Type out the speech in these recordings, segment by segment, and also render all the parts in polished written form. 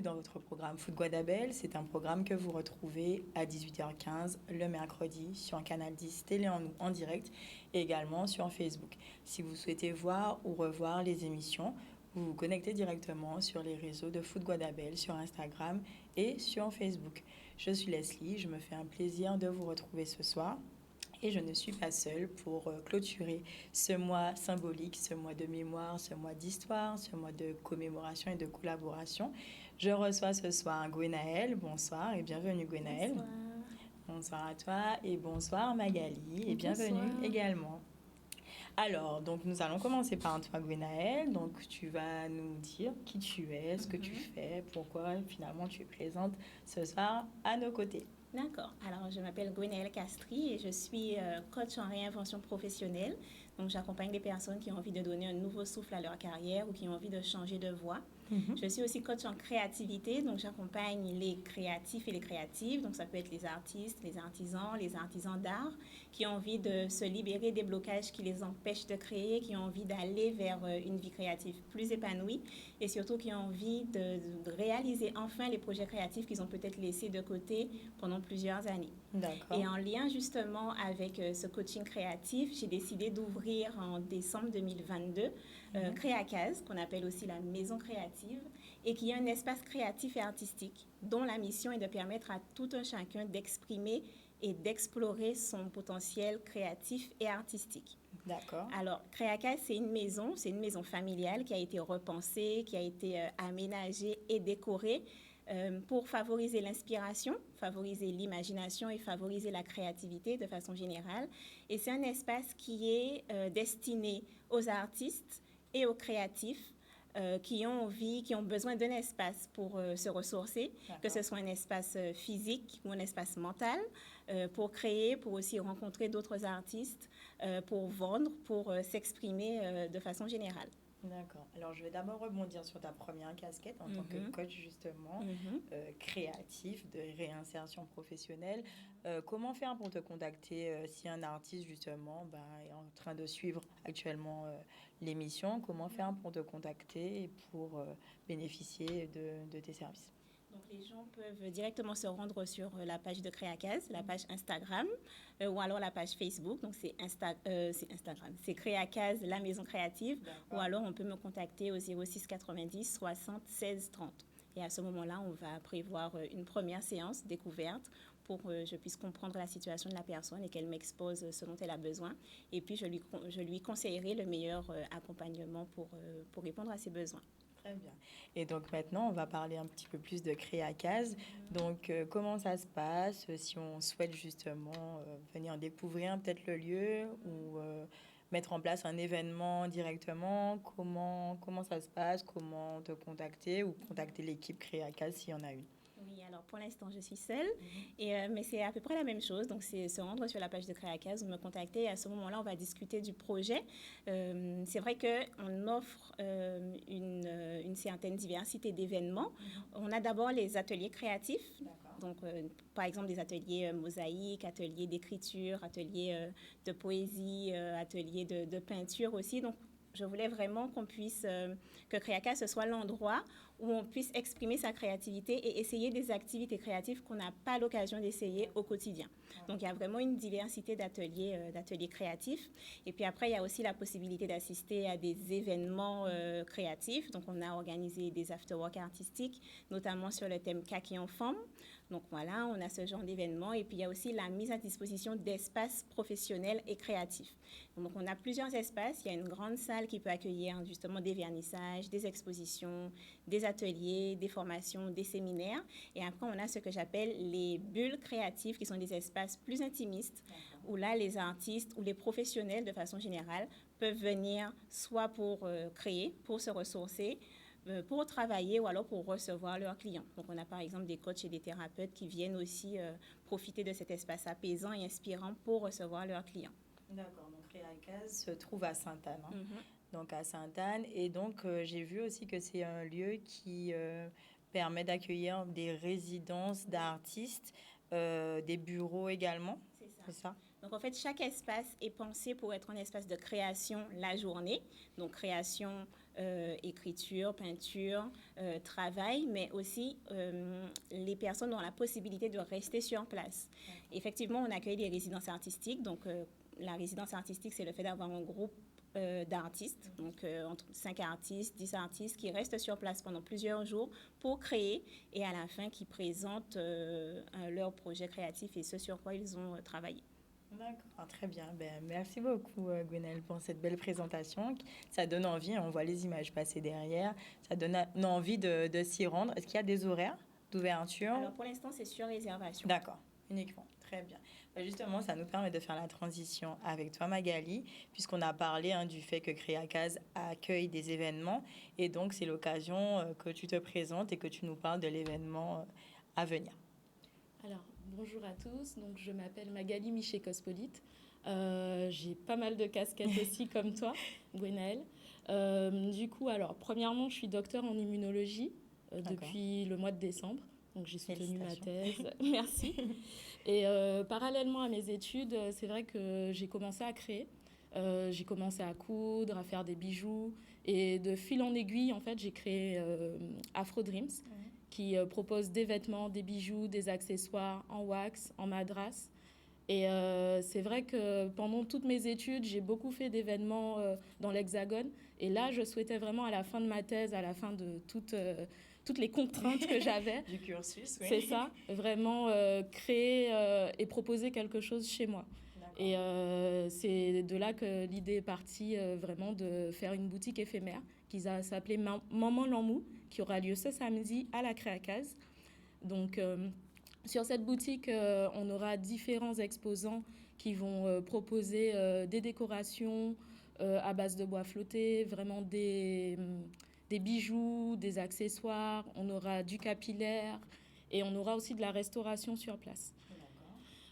Dans votre programme Food Guadabel, c'est un programme que vous retrouvez à 18h15 le mercredi sur un canal 10 Télé en direct et également sur Facebook. Si vous souhaitez voir ou revoir les émissions, vous vous connectez directement sur les réseaux de Food Guadabel sur Instagram et sur Facebook. Je suis Leslie, je me fais un plaisir de vous retrouver ce soir. Et je ne suis pas seule pour clôturer ce mois symbolique, ce mois de mémoire, ce mois d'histoire, ce mois de commémoration et de collaboration. Je reçois ce soir Gwenaëlle. Bonsoir et bienvenue Gwenaëlle. Bonsoir. Bonsoir à toi et bonsoir Magali et bienvenue également. Alors, donc nous allons commencer par toi Gwenaëlle. Donc tu vas nous dire qui tu es, ce que tu fais, pourquoi finalement tu es présente ce soir à nos côtés. D'accord. Alors, je m'appelle Gwenaëlle Castri et je suis coach en réinvention professionnelle. Donc, j'accompagne des personnes qui ont envie de donner un nouveau souffle à leur carrière ou qui ont envie de changer de voie. Je suis aussi coach en créativité. Donc, j'accompagne les créatifs et les créatives. Donc, ça peut être les artistes, les artisans d'art qui ont envie de se libérer des blocages qui les empêchent de créer, qui ont envie d'aller vers une vie créative plus épanouie et surtout qui ont envie de réaliser enfin les projets créatifs qu'ils ont peut-être laissés de côté pendant plusieurs années. D'accord. Et en lien justement avec ce coaching créatif, j'ai décidé d'ouvrir en décembre 2022 Créacase, qu'on appelle aussi la maison créative, et qui est un espace créatif et artistique dont la mission est de permettre à tout un chacun d'exprimer et d'explorer son potentiel créatif et artistique. D'accord. Alors, Créacase, c'est une maison familiale qui a été repensée, qui a été aménagée et décorée pour favoriser l'inspiration, favoriser l'imagination et favoriser la créativité de façon générale. Et c'est un espace qui est destiné aux artistes et aux créatifs qui ont besoin d'un espace pour se ressourcer, que ce soit un espace physique ou un espace mental, pour créer, pour aussi rencontrer d'autres artistes, pour vendre, pour s'exprimer de façon générale. D'accord. Alors, je vais d'abord rebondir sur ta première casquette en tant que coach, justement, créatif de réinsertion professionnelle. Comment faire pour te contacter si un artiste, justement, est en train de suivre actuellement l'émission? Comment faire pour te contacter et pour bénéficier de tes services? Donc, les gens peuvent directement se rendre sur la page de Créacase, la page Instagram, ou alors la page Facebook. Donc, c'est Instagram. C'est Créacase, la maison créative. Ou alors, on peut me contacter au 06 90 60 16 30. Et à ce moment-là, on va prévoir une première séance découverte pour que je puisse comprendre la situation de la personne et qu'elle m'expose ce dont elle a besoin. Et puis, je lui conseillerai le meilleur accompagnement pour répondre à ses besoins. Très bien. Et donc maintenant, on va parler un petit peu plus de Créacase. Donc, comment ça se passe si on souhaite justement venir découvrir peut-être le lieu ou mettre en place un événement directement? Comment ça se passe? Comment te contacter ou contacter l'équipe Créacase s'il y en a une? Oui, alors pour l'instant, je suis seule, mais c'est à peu près la même chose. Donc, c'est se rendre sur la page de Créacase ou me contacter. Et à ce moment-là, on va discuter du projet. C'est vrai qu'on offre une certaine diversité d'événements. On a d'abord les ateliers créatifs. Donc, par exemple, des ateliers mosaïques, ateliers d'écriture, ateliers de poésie, ateliers de peinture aussi. Donc, je voulais vraiment que Créacase, ce soit l'endroit où on puisse exprimer sa créativité et essayer des activités créatives qu'on n'a pas l'occasion d'essayer au quotidien. Donc, il y a vraiment une diversité d'ateliers créatifs. Et puis après, il y a aussi la possibilité d'assister à des événements créatifs. Donc, on a organisé des after-work artistiques, notamment sur le thème Kaki en femme. Donc, voilà, on a ce genre d'événements. Et puis, il y a aussi la mise à disposition d'espaces professionnels et créatifs. Donc, on a plusieurs espaces. Il y a une grande salle qui peut accueillir justement des vernissages, des expositions, des ateliers, des formations, des séminaires. Et après, on a ce que j'appelle les bulles créatives, qui sont des espaces plus intimistes, où là, les artistes ou les professionnels, de façon générale, peuvent venir soit pour créer, pour se ressourcer, pour travailler ou alors pour recevoir leurs clients. Donc, on a par exemple des coachs et des thérapeutes qui viennent aussi profiter de cet espace apaisant et inspirant pour recevoir leurs clients. D'accord, donc Créacase se trouve à Sainte-Anne, hein. Mhm. Donc à Sainte-Anne. Et donc, j'ai vu aussi que c'est un lieu qui permet d'accueillir des résidences d'artistes, des bureaux également. C'est ça. C'est ça? Donc, en fait, chaque espace est pensé pour être un espace de création la journée. Donc, création, écriture, peinture, travail, mais aussi les personnes ont la possibilité de rester sur place. Effectivement, on accueille des résidences artistiques. Donc, la résidence artistique, c'est le fait d'avoir un groupe d'artistes, donc entre 5 artistes, 10 artistes qui restent sur place pendant plusieurs jours pour créer et à la fin qui présentent leur projet créatif et ce sur quoi ils ont travaillé. D'accord, très bien. Ben, merci beaucoup, Gwenaëlle, pour cette belle présentation. Ça donne envie, on voit les images passer derrière, ça donne envie de s'y rendre. Est-ce qu'il y a des horaires d'ouverture? Alors pour l'instant, c'est sur réservation. D'accord, uniquement. Très bien. Ben, justement, ça nous permet de faire la transition avec toi, Magali, puisqu'on a parlé du fait que Créacase accueille des événements. Et donc, c'est l'occasion que tu te présentes et que tu nous parles de l'événement à venir. Alors, bonjour à tous. Donc, je m'appelle Magali Miché-Cospolite. J'ai pas mal de casquettes aussi, comme toi, Gwenaëlle. Du coup, alors, premièrement, je suis docteur en immunologie depuis le mois de décembre. Donc, j'ai soutenu ma thèse. Merci. Et parallèlement à mes études, c'est vrai que j'ai commencé à créer. J'ai commencé à coudre, à faire des bijoux. Et de fil en aiguille, en fait, j'ai créé Afro Dreams, qui propose des vêtements, des bijoux, des accessoires en wax, en madras. Et c'est vrai que pendant toutes mes études, j'ai beaucoup fait d'événements dans l'Hexagone. Et là, je souhaitais vraiment, à la fin de ma thèse, à la fin de toutes les contraintes que j'avais, du cursus, oui. c'est ça, vraiment créer et proposer quelque chose chez moi. Et c'est de là que l'idée est partie vraiment de faire une boutique éphémère qui va s'appeler Maman Lamou, qui aura lieu ce samedi à la Créacase. Donc, sur cette boutique, on aura différents exposants qui vont proposer des décorations à base de bois flotté, vraiment des bijoux, des accessoires. On aura du capillaire et on aura aussi de la restauration sur place.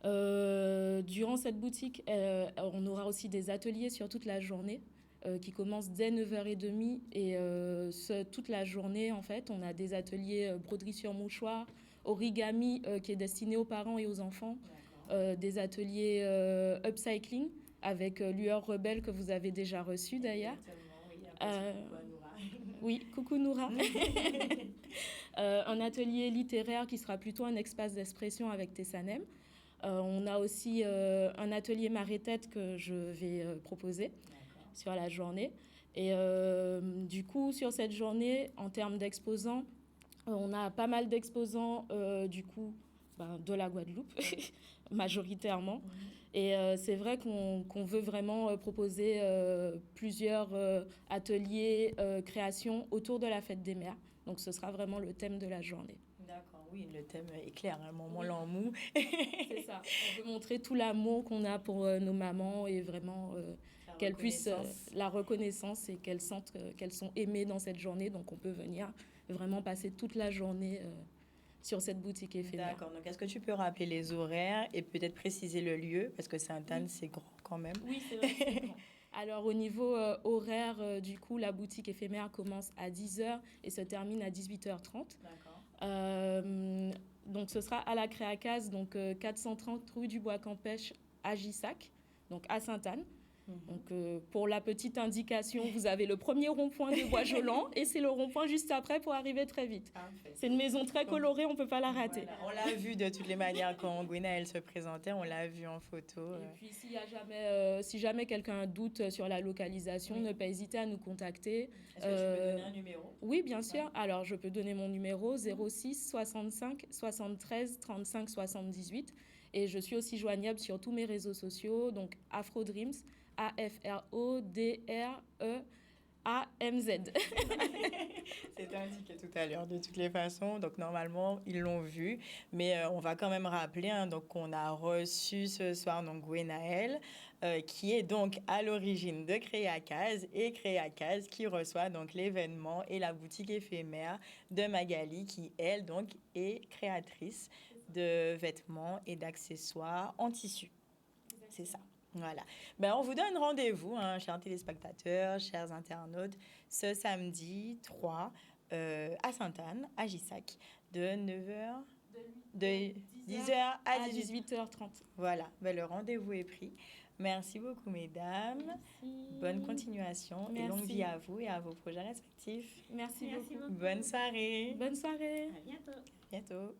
Durant cette boutique, on aura aussi des ateliers sur toute la journée qui commencent dès 9h30 et toute la journée, en fait, on a des ateliers broderie sur mouchoir, origami qui est destiné aux parents et aux enfants, des ateliers upcycling avec Lueur Rebelle que vous avez déjà reçu d'ailleurs. Oui, coucou Noura. Un atelier littéraire qui sera plutôt un espace d'expression avec Tessanem. On a aussi un atelier marée-tête que je vais proposer sur la journée. Et du coup, sur cette journée, en termes d'exposants, on a pas mal d'exposants du coup de la Guadeloupe, majoritairement. Et c'est vrai qu'on veut vraiment proposer plusieurs ateliers, créations autour de la fête des mères. Donc ce sera vraiment le thème de la journée. D'accord, oui, le thème est clair, Maman Lamou. C'est ça. On veut montrer tout l'amour qu'on a pour nos mamans et vraiment qu'elles puissent la reconnaissance et qu'elles sentent qu'elles sont aimées dans cette journée. Donc on peut venir vraiment passer toute la journée sur cette boutique éphémère. D'accord, donc est-ce que tu peux rappeler les horaires et peut-être préciser le lieu, parce que Sainte-Anne, c'est grand quand même. Oui, c'est vrai, c'est grand. Alors au niveau horaire, du coup, la boutique éphémère commence à 10h et se termine à 18h30. D'accord. Donc ce sera à la Créacase, donc 430 rue du Bois-Campêche à Gissac, donc à Sainte-Anne. Donc, pour la petite indication, vous avez le premier rond-point de Bois-Jolant et c'est le rond-point juste après pour arriver très vite. Parfait. C'est une maison très colorée, on ne peut pas la rater. Voilà. On l'a vu de toutes les manières quand Gwenaëlle se présentait, on l'a vu en photo. Et puis, si jamais quelqu'un doute sur la localisation, ne pas hésiter à nous contacter. Est-ce que tu peux donner un numéro? Oui, bien sûr. Ouais. Alors, je peux donner mon numéro 06 65 73 35 78. Et je suis aussi joignable sur tous mes réseaux sociaux, donc Afro Dreams, AFRODREAMZ. C'est indiqué tout à l'heure de toutes les façons, donc normalement ils l'ont vu, mais on va quand même rappeler donc qu'on a reçu ce soir donc Gwenaëlle qui est donc à l'origine de Créacase et Créacase qui reçoit donc l'événement et la boutique éphémère de Magali qui elle donc est créatrice de vêtements et d'accessoires en tissu. C'est ça. Voilà. Ben, on vous donne rendez-vous, hein, chers téléspectateurs, chers internautes, ce samedi 3 à Sainte-Anne, à Gissac, de 9h, de 10h à 18h30. Voilà, ben, le rendez-vous est pris. Merci beaucoup, mesdames. Merci. Bonne continuation et longue Merci. vie à vous et à vos projets respectifs. Merci beaucoup. Bonne soirée. Bonne soirée. À bientôt. À bientôt.